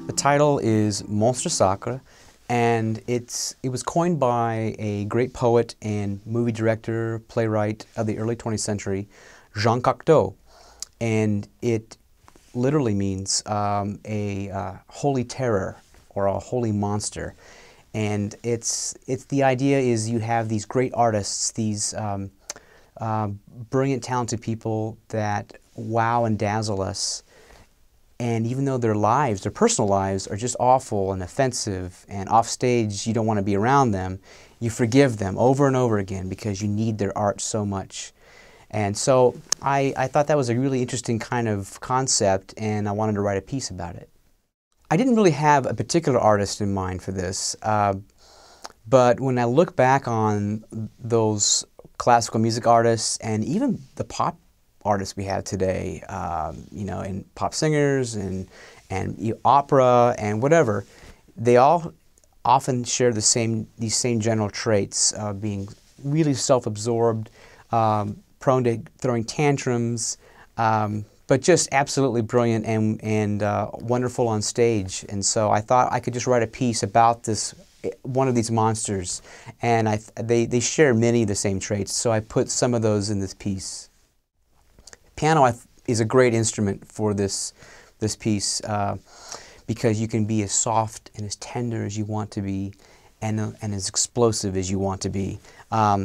The title is Monstre Sacré, and it was coined by a great poet and movie director, playwright of the early 20th century, Jean Cocteau, and it literally means a holy terror or a holy monster. And it's the idea is you have these great artists, these brilliant, talented people that wow and dazzle us. And even though their lives, their personal lives, are just awful and offensive, and off stage you don't want to be around them, you forgive them over and over again because you need their art so much. And so I thought that was a really interesting kind of concept, and I wanted to write a piece about it. I didn't really have a particular artist in mind for this, but when I look back on those classical music artists and even the pop artists we have today, you know, in pop singers and opera and whatever, they all often share these same general traits of being really self-absorbed, prone to throwing tantrums, but just absolutely brilliant and wonderful on stage. And so I thought I could just write a piece about one of these monsters, and they share many of the same traits, so I put some of those in this piece. Piano is a great instrument for this piece because you can be as soft and as tender as you want to be, and as explosive as you want to be.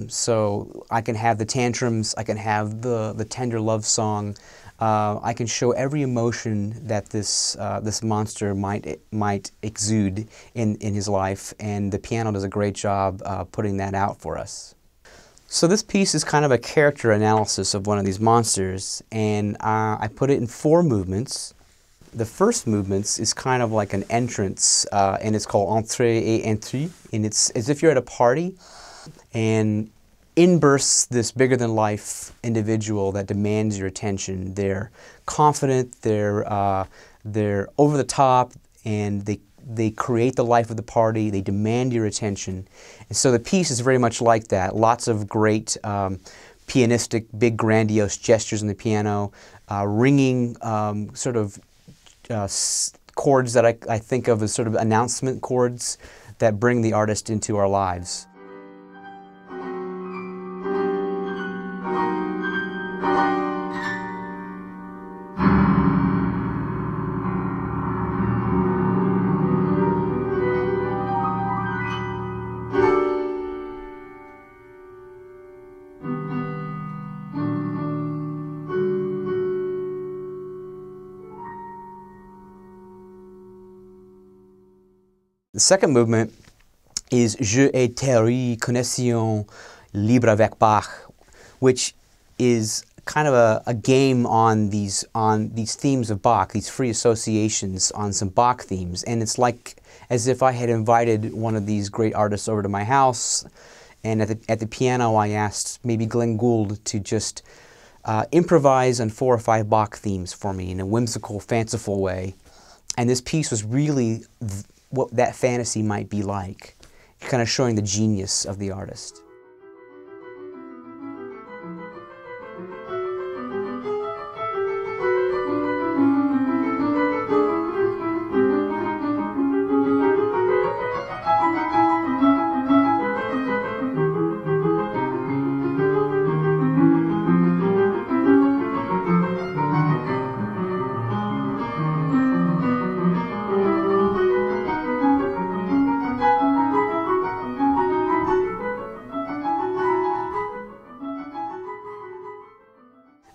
So I can have the tantrums, I can have the tender love song, I can show every emotion that this monster might exude in his life, and the piano does a great job putting that out for us. So this piece is kind of a character analysis of one of these monsters, and I put it in 4 movements. The first movement is kind of like an entrance, and it's called Entrée et Intrus, and it's as if you're at a party, and in bursts this bigger-than-life individual that demands your attention. They're confident, they're over the top, and they create the life of the party, they demand your attention. And so the piece is very much like that. Lots of great pianistic, big grandiose gestures on the piano, ringing sort of chords that I think of as sort of announcement chords that bring the artist into our lives. The second movement is Je et Thierry connaissions Libra avec Bach, which is kind of a game on these themes of Bach, these free associations on some Bach themes. And it's like as if I had invited one of these great artists over to my house, and at the piano I asked maybe Glenn Gould to just improvise on 4 or 5 Bach themes for me in a whimsical, fanciful way. And this piece was really what that fantasy might be like, kind of showing the genius of the artist.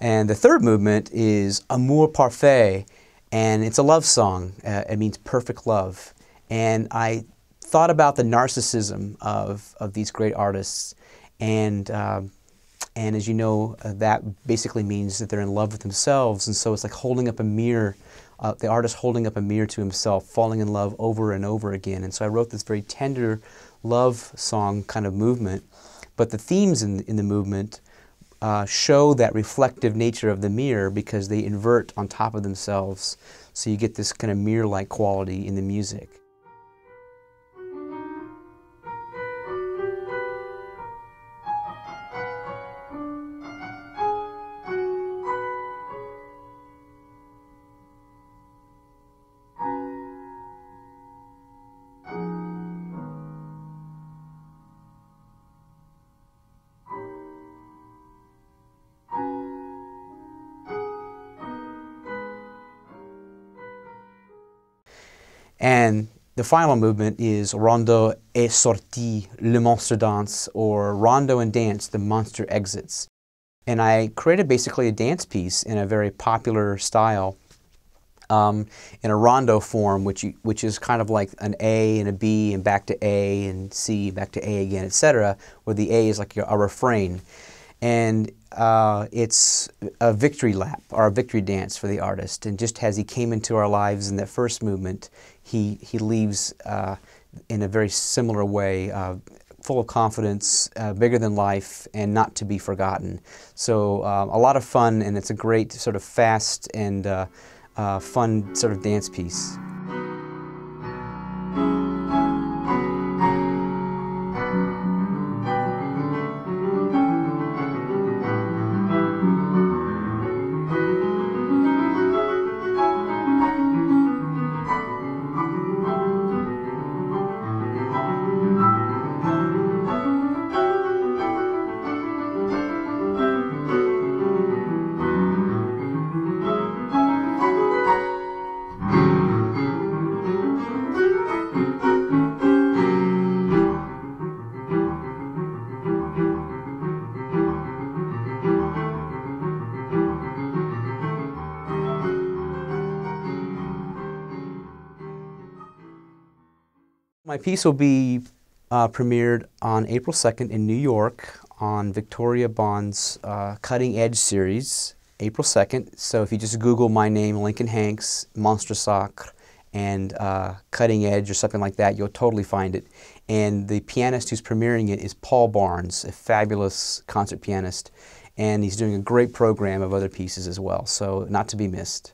And the third movement is Amour, parfait, and it's a love song. It means perfect love. And I thought about the narcissism of these great artists, and as you know, that basically means that they're in love with themselves, and so it's like holding up a mirror, the artist holding up a mirror to himself, falling in love over and over again. And so I wrote this very tender love song kind of movement, but the themes in the movement show that reflective nature of the mirror because they invert on top of themselves. So you get this kind of mirror-like quality in the music. And the final movement is Rondo est sorti, le monstre danse, or Rondo and Dance, the monster exits. And I created basically a dance piece in a very popular style, in a rondo form, which is kind of like an A and a B and back to A and C, back to A again, etc., where the A is like a refrain. And it's a victory lap, or a victory dance for the artist. And just as he came into our lives in that first movement, he leaves in a very similar way, full of confidence, bigger than life, and not to be forgotten. So a lot of fun, and it's a great sort of fast and fun sort of dance piece. My piece will be premiered on April 2nd in New York on Victoria Bond's Cutting Edge series, April 2nd. So if you just Google my name, Lincoln Hanks, Monstre Sacré, and Cutting Edge or something like that, you'll totally find it. And the pianist who's premiering it is Paul Barnes, a fabulous concert pianist. And he's doing a great program of other pieces as well, so not to be missed.